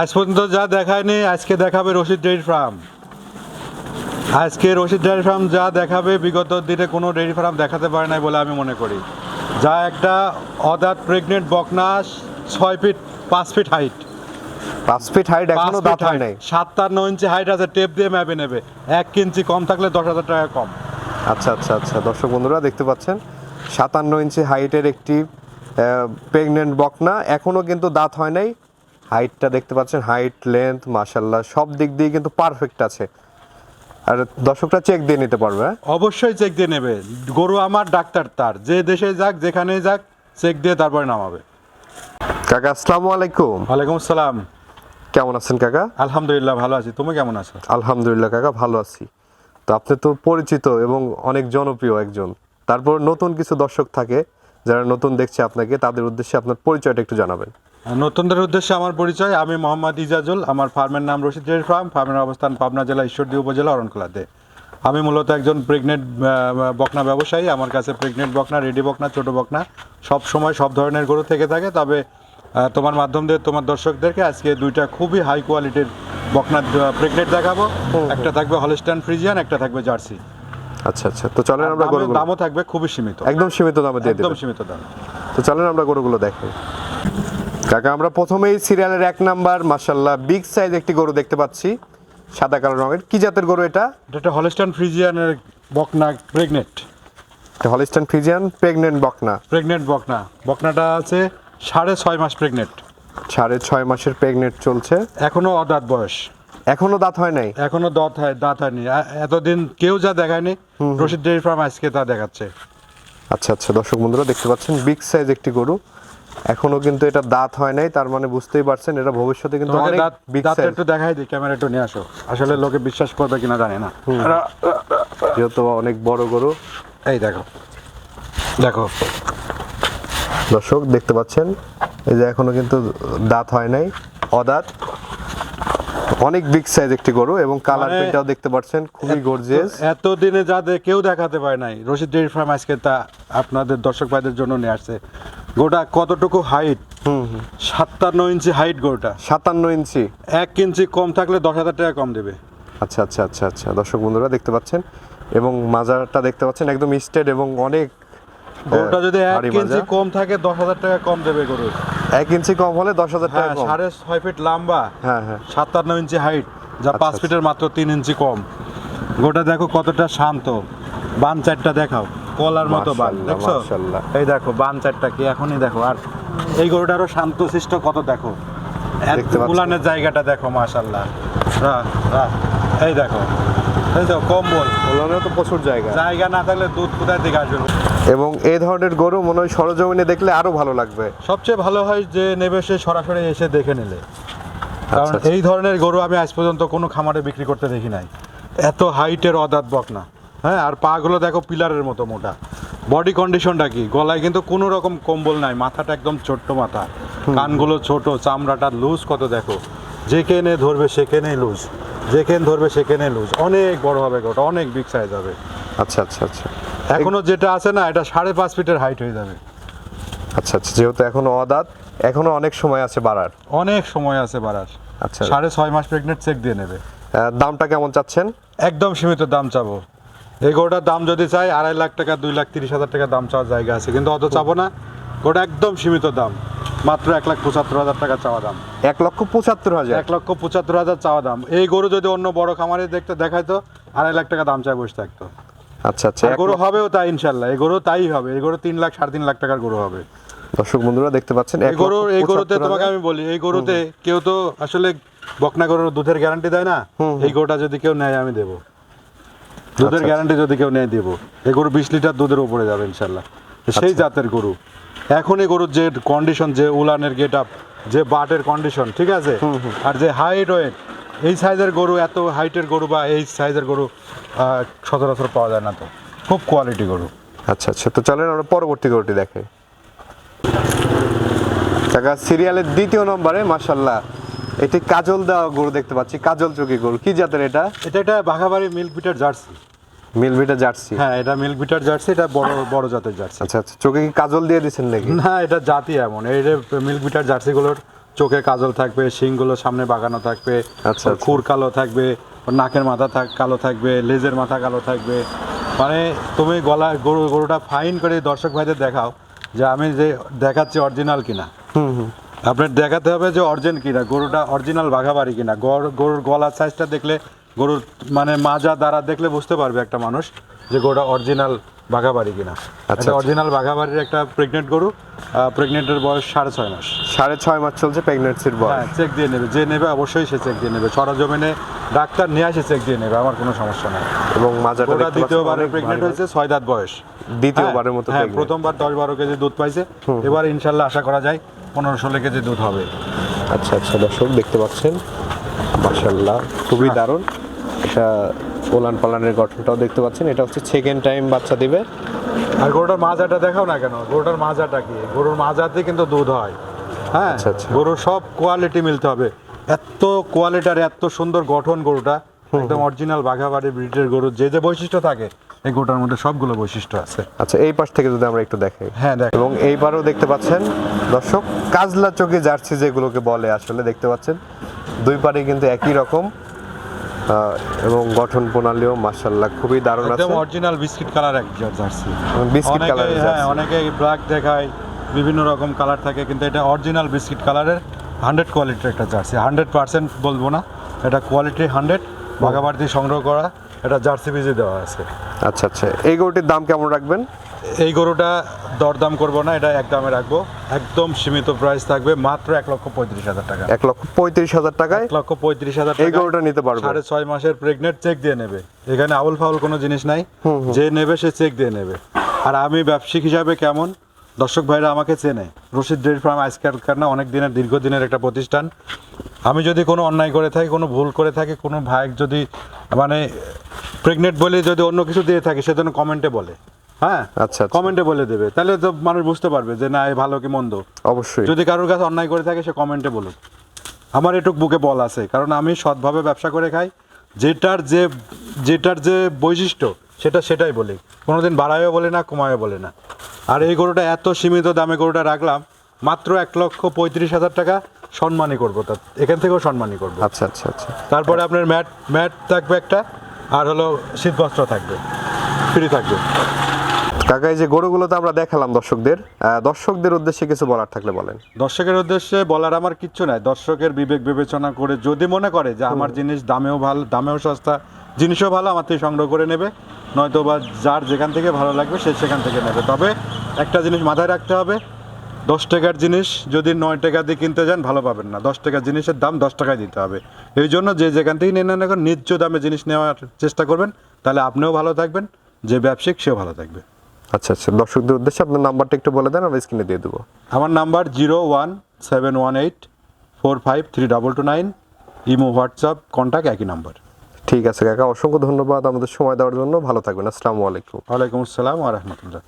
আজ পর্যন্ত যা দেখায়নি আজকে দেখাবে রশিদ ডেইরি ফার্ম। আজকে রশিদ ডেইরি ফার্ম যা দেখাবে বিগত দিনে কোনো ডেইরি ফার্ম দেখাতে পারে নাই বলে আমি মনে করি। যা একটা অদাঁত প্রেগনেন্ট বকনা 6 feet 5 feet height, 5 feet height, এখনো দাঁত হয় নাই। 57 ইঞ্চি হাইট আছে, টেপ দিয়ে ম্যাপে নেবে। 1 ইঞ্চি কম থাকলে 10,000 টাকা কম। আচ্ছা আচ্ছা আচ্ছা, দর্শক বন্ধুরা দেখতে পাচ্ছেন 57 ইঞ্চি হাইটের একটি প্রেগনেন্ট বকনা, এখনো কিন্তু দাঁত হয় নাই। হাইটটা দেখতে পাচ্ছেন, হাইট লেন্থ মাশাআল্লাহ সব দিক দিয়ে কিন্তু পারফেক্ট আছে। আর দর্শকরা চেক দিয়ে নিতে পারবে, হ্যাঁ? অবশ্যই চেক দিয়ে নেবে। গরু আমার, ডাক্তার তার। যে দেশে যাক যেখানে যাক চেক দিয়ে তারপরে নামাবে। কাকা আসসালামু আলাইকুম। ওয়ালাইকুম আসসালাম। কেমন আছেন কাকা? আলহামদুলিল্লাহ ভালো আছি, তুমি কেমন আছো? আলহামদুলিল্লাহ কাকা ভালো আছি। তো আপনি তো পরিচিত এবং অনেক জনপ্রিয় একজন, তারপর নতুন কিছু দর্শক থাকে যারা নতুন দেখছে আপনাকে, তাদের উদ্দেশ্যে আপনার পরিচয়টা একটু জানাবেন। নতুনদের উদ্দেশ্যে আমার পরিচয়, আমি মোহাম্মদ ইজাজুল। আমার ফার্মের নাম রশিদ ডেইরি ফার্ম। ফার্মের অবস্থান পাবনা জেলা ঈশ্বরদী উপজেলা অরণখোলাতে। আমি মূলত একজন প্রেগনেন্ট বকনা ব্যবসায়ী। আমার কাছে প্রেগনেন্ট বকনা, রেডি বকনা, ছোট বকনা সব সময় সব ধরনের গরু থেকে থাকে। তবে তোমার মাধ্যম দিয়ে তোমার দর্শকদেরকে আজকে দুইটা খুবই হাই কোয়ালিটির বকনা প্রেগনেন্ট দেখাবো। একটা থাকবে হলস্টাইন ফ্রিজিয়ান, একটা থাকবে জার্সি। আচ্ছা আচ্ছা, তো চলেন আমরা গরুগুলো, দামও থাকবে খুবই সীমিত, একদম সীমিত দামে দিয়ে একদম দেবেন। সীমিত দাম। তো চলেন আমরা গরুগুলো দেখাই। কাকা আমরা প্রথমেই সিরিয়ালের 1 নাম্বার মাশাআল্লাহ বিগ সাইজ একটি গরু দেখতে পাচ্ছি, সাদা কালো রঙের। কি জাতের গরু এটা? এটা একটা হলস্টাইন ফ্রিজিয়ানের বকনা প্রেগনেন্ট। এটা হলিস্টাইন ফ্রিজিয়ান প্রেগনেন্ট বকনা। প্রেগনেন্ট বকনা। বকনাটা আছে 6.5 মাস প্রেগনেন্ট। 6.5 মাসের প্রেগনেন্ট চলছে, এখনো অদাঁত বয়স, এখনো দাঁত হয় নাই। এখনো দাঁত হয়নি। এতদিন কেউ যা দেখায়নি, রশিদ ডেইরি ফার্ম আজকে তা দেখাচ্ছে। আচ্ছা আচ্ছা, দর্শক বন্ধুরা দেখতে পাচ্ছেন বিগ সাইজ একটি গরু, এখনো কিন্তু এটা দাঁত হয় নাই, তার মানে বুঝতেই পারছেন এটা ভবিষ্যতে কিন্তু তোমাকে অনেক বিগ দাঁতটা সাইজ। একটু দেখাই দিই, ক্যামেরা একটু নিয়ে আসো। আসলে লোকে বিশ্বাস করবে কিনা জানি না। যেহেতু অনেক বড় গরু, এই দেখো দেখো দর্শক দেখতে পাচ্ছেন এই যে এখনো কিন্তু দাঁত হয় নাই, অদাঁত, অনেক বিগ সাইজ একটি গরু এবং কালার মানে প্রিন্টটাও দেখতে পাচ্ছেন খুবই গর্জিয়াস। এতদিনে যা কেউ দেখাতে পারে নাই, রশিদ ডেইরি ফার্ম আজকে তা আপনাদের দর্শক ভাইদের জন্য নিয়ে আসছে। গোটা কতটুকু হাইট? 57 ইঞ্চি হাইট গরুটা। 57 ইঞ্চি, 1 ইঞ্চি কম থাকলে 10,000 টাকা কম দেবে। আচ্ছা আচ্ছা আচ্ছা আচ্ছা, দর্শক বন্ধুরা দেখতে পাচ্ছেন এবং মাজারটা দেখতে পাচ্ছেন একদম স্টেট এবং অনেক গরুটা যদি 1 ভারী ইঞ্চি মাজা। কম থাকে 10,000 টাকা কম দেবে গরু। 1 ইঞ্চি কম হলে 10,000 টাকা হ্যাঁ, কম। 6.5 ফিট লম্বা, হ্যাঁ হ্যাঁ, 57 ইঞ্চি হাইট, যা 5 আচ্ছা। ফিটের মাত্র 3 ইঞ্চি কম। গোটা দেখো কতটা শান্ত। বান চারটা দেখাও, কলার মতো বান, মাশাআল্লাহ, দেখছো? মাশাআল্লাহ। এই দেখো বান চারটা কি এখনই দেখো। আর এই গরুটারও শান্ত শিষ্ট কত দেখো। দেখতে পাচ্ছি। উলানের জায়গাটা দেখো মাশাআল্লাহ। এই দেখো, এই তো কম্বল। ওলানেও তো প্রচুর জায়গা, জায়গা না থাকলে দুধ কোথায় থেকে আসবে? এবং এই ধরনের গরু মনে হয় সরজমিনে দেখলে আরো ভালো লাগবে। সবচেয়ে ভালো হয় যে নেবে সে সরাসরি এসে দেখে নিলে। কারণ আচ্ছা। এই ধরনের গরু আমি আজ পর্যন্ত কোনো খামারে বিক্রি করতে দেখি নাই। এত হাইটের অদাঁত বকনা, হ্যাঁ। আর পাগুলো দেখো পিলারের মতো মোটা। বডি কন্ডিশনটা কি? গলায় কিন্তু কোনো রকম কম্বল নাই, মাথাটা একদম ছোট্ট মাথা, কানগুলো ছোট, চামড়াটা লুজ কত দেখো। যেখানে ধরবে সেখানেই লুজ, যেখানে ধরবে সেখানেই লুজ। অনেক বড় হবে গোটা, অনেক বিগ সাইজ হবে। আচ্ছা আচ্ছা আচ্ছা, এখনো যেটা আছে না, এটা 5.5 ফিটের হাইট হয়ে যাবে। আচ্ছা আচ্ছা, যেহেতু এখনো অদাঁত, এখনো অনেক সময় আছে বাড়ার। অনেক সময় আছে বাড়ার। আচ্ছা, 6.5 মাস প্রেগনেন্ট, চেক দিয়ে নেবে। দামটা কেমন চাচ্ছেন? একদম সীমিত দাম চাবো। এই গরুটার দাম যদি চাই 2.5 লাখ টাকা, 2,30,000 টাকা দাম চাওয়ার জায়গা আছে, কিন্তু অত চাবো না। গোটা একদম সীমিত দাম, মাত্র 1,75,000 টাকা চাওয়া দাম। 1,75,000? 1,75,000 চাওয়া দাম। এই গরু যদি অন্য বড় খামারে দেখতে দেখাইতো 2.5 লাখ টাকা দাম চাই বসে থাকতো। আচ্ছা আচ্ছা, আর গরু হবেও তাই ইনশাল্লাহ। এই গরু তাই হবে। এই গরু 3 লাখ 3.5 লাখ টাকার গরু হবে। দর্শক বন্ধুরা দেখতে পাচ্ছেন এই গরুতে তোমাকে আমি বলি, এই গরুতে কেউ তো আসলে বকনা গরুর দুধের গ্যারান্টি দেয় না। এই গরুটা যদি কেউ নেয় আমি দেবো দুধের আচ্ছা। গ্যারান্টি। যদি কেউ নেয় দেবো। এই গরু 20 লিটার দুধের উপরে যাবে ইনশাল্লাহ। সেই জাতের গরু। এখন এই গরুর যে কন্ডিশন, যে উলানের গেট আপ, যে বাটের কন্ডিশন, ঠিক আছে, আর যে হাইট ওয়েট, এই সাইজের গরু, এত হাইটের গরু বা এই সাইজের গরু সচরাচর পাওয়া যায় না। তো খুব কোয়ালিটি গরু। আচ্ছা আচ্ছা, তো চলেন আমরা পরবর্তী গরুটি দেখাই। কাকা সিরিয়ালের 2 নম্বরে মাশাআল্লাহ এটি কাজল দেওয়া গরু দেখতে পাচ্ছি, কাজল চোখী গরু। কি জাতের এটা? এটা বাঘাবাড়ি মিল্ক বিটার জার্সি। মিলভিটা জার্সি? হ্যাঁ, এটা মিল্ক বিটার জার্সি। এটা বড় জাতের জার্সি। আচ্ছা আচ্ছা, চোখে কি কাজল দিয়ে দিচ্ছেন নাকি? না, এটা জাতি এমন। এই যে মিল্ক বিটার জার্সিগুলোর চোখে কাজল থাকবে, শিংগুলো সামনে বাগানো থাকবে, আচ্ছা, ওর খুর কালো থাকবে, ওর নাকের মাথা কালো থাকবে, লেজের মাথা কালো থাকবে। মানে তুমি গরুটা ফাইন করে দর্শক ভাইদের দেখাও যে আমি যে দেখাচ্ছি অরিজিনাল কিনা। আপনার দেখাতে হবে যে অরিজিনাল কিনা, গরুটা অরিজিনাল বাঘাবাড়ি কিনা। গরুর গলার সাইজটা দেখলে, গরুর মানে মাজা দ্বারা দেখলে বুঝতে পারবে একটা মানুষ যে গরুটা অরিজিনাল বাঘাবাড়ি কিনা। আচ্ছা। অরিজিনাল বাঘাবাড়ির একটা প্রেগনেন্ট গরু, প্রেগনেন্টের বয়স 6.5 মাস। 6.5 মাস চলছে প্রেগনেন্সির বয়স। হ্যাঁ, চেক দিয়ে নেবে, যে নেবে অবশ্যই সে চেক দিয়ে নেবে। সরজমিনে ডাক্তার নিয়ে আসে চেক দিয়ে নেবে, আমার কোনো সমস্যা নাই। এবং মাজাটা গরুটা দেখতে পাচ্ছেন দ্বিতীয়বারে অনেক প্রেগনেন্ট ভারী। হয়েছে, 6 দাঁত বয়স। দ্বিতীয়বারের মতো হ্যাঁ, pregnant। প্রথমবার 10-12 কেজি দুধ পাইছে, এবার ইনশাল্লাহ আশা করা যায় 15-16 কেজি দুধ হবে। আচ্ছা আচ্ছা, দর্শক দেখতে পাচ্ছেন মাশাআল্লাহ খুবই দারুণ। এটা ওলান পালানের গঠনটাও দেখতে পাচ্ছেন, এটা হচ্ছে সেকেন্ড টাইম বাচ্চা দিবে। আর গরুটার মাজাটা দেখাও না কেন, গরুটার মাজাটা কি, গরুর মাজাতে কিন্তু দুধ হয়। হ্যাঁ, আচ্ছা, আচ্ছা। গরুর সব কোয়ালিটি মিলতে হবে। এত কোয়ালিটি আর এত সুন্দর গঠন গরুটা, একদম অরিজিনাল বাঘাবাড়ি ব্রিডের গরু। যে যে বৈশিষ্ট্য থাকে এই গরুটার মধ্যে সবগুলো বৈশিষ্ট্য আছে। আচ্ছা, এই পাশ থেকে যদি আমরা একটু দেখাই। হ্যাঁ, দেখ। এবং এইবারও দেখতে পাচ্ছেন দর্শক কাজলা চোখে জার্সি যেগুলোকে বলে, আসলে দেখতে পাচ্ছেন দুই পারে কিন্তু একই রকম এবং গঠন প্রণালীও মাশাআল্লাহ খুবই দারুণ আছে। একদম অরিজিনাল বিস্কিট কালার এক জার্সি। বিস্কিট কালারের হ্যাঁ, জার্সি। অনেকে ব্ল্যাক দেখায়, বিভিন্ন রকম কালার থাকে, কিন্তু এটা অরিজিনাল বিস্কিট কালারের 100 কোয়ালিটির একটা জার্সি। 100% বলবো না, এটা কোয়ালিটি 100, বাঘাবাড়ি সংগ্রহ করা, এটা জার্সি বীজে দেওয়া আছে। আচ্ছা আচ্ছা, এই গরুটির দাম কেমন রাখবেন? এই গরুটা দরদাম করবো না, এটা একদমে রাখবো, একদম সীমিত প্রাইস থাকবে, মাত্র 1,35,000 টাকা। 1,35,000 টাকায় 1,35,000 এই টাকা গরুটা নিতে পারবে। 6.5 মাসের প্রেগনেন্ট, চেক দিয়ে নেবে। এখানে আউল ফাউল কোনো জিনিস নাই, যে নেবে সে চেক দিয়ে নেবে। আর আমি ব্যবসায়িক হিসাবে কেমন, দর্শক ভাইরা আমাকে চেনে। রশিদ ডেইরি ফার্ম আজকালকার না, অনেক দিনের দীর্ঘদিনের একটা প্রতিষ্ঠান। আমি যদি কোনো অন্যায় করে থাকি, কোনো ভুল করে থাকি, কোনো ভাই যদি মানে প্রেগনেন্ট বলে যদি অন্য কিছু দিয়ে থাকে, সেজন্য কমেন্টে বলে। হ্যাঁ, আচ্ছা, আচ্ছা। কমেন্টে বলে দেবে, তাহলে তো মানুষ বুঝতে পারবে যে না এ ভালো কি মন্দ। অবশ্যই। যদি কারোর কাছে অন্যায় করে থাকে সে কমেন্টে বলুক, আমার এটুক বুকে বল আছে, কারণ আমি সৎভাবে ব্যবসা করে খাই। যেটার যে বৈশিষ্ট্য সেটাই বলি, কোনোদিন বাড়ায়ও বলে না, কমায়ও বলে না। আর এই গরুটা এত সীমিত দামে গরুটা রাখলাম, মাত্র 1,35,000 টাকা। সম্মানই করবো, তার এখান থেকেও সম্মানই করবো। আচ্ছা আচ্ছা আচ্ছা। তারপরে আপনার ম্যাট থাকবে একটা, আর হলো শীতবস্ত্র থাকবে, ফ্রি থাকবে। কাকা, এই যে গরুগুলো তো আমরা দেখালাম দর্শকদের উদ্দেশ্যে কিছু বলার থাকলে বলেন। দর্শকের উদ্দেশ্যে বলার আমার কিচ্ছু নাই। দর্শকের বিবেক বিবেচনা করে যদি মনে করে যে আমার জিনিস দামেও ভালো, দামেও সস্তা, জিনিসও ভালো, আমার থেকে সংগ্রহ করে নেবে, নয়তো বা যার যেখান থেকে ভালো লাগবে সে সেখান থেকে নেবে। তবে একটা জিনিস মাথায় রাখতে হবে, 10 টাকার জিনিস যদি 9 টাকা দিয়ে কিনতে যান ভালো পাবেন না। 10 টাকার জিনিসের দাম 10 টাকায় দিতে হবে। এই জন্য যে যেখান থেকে নেন না কেন, ন্যায্য দামে জিনিস নেওয়ার চেষ্টা করবেন, তাহলে আপনিও ভালো থাকবেন, যে ব্যবসায়িক সেও ভালো থাকবে। আচ্ছা আচ্ছা, দর্শকদের উদ্দেশ্যে আপনার নাম্বারটা একটু বলে দেন, আমরা স্ক্রিনে দিয়ে দেবো। আমার নাম্বার 01718453229, ইমো, হোয়াটসঅ্যাপ, কন্ট্যাক্ট একই নাম্বার। ঠিক আছে কাকা, অসংখ্য ধন্যবাদ আমাদের সময় দেওয়ার জন্য। ভালো থাকবেন। আসসালামু আলাইকুম। ওয়ালাইকুম আসসালাম ওয়া রাহমাতুল্লাহ।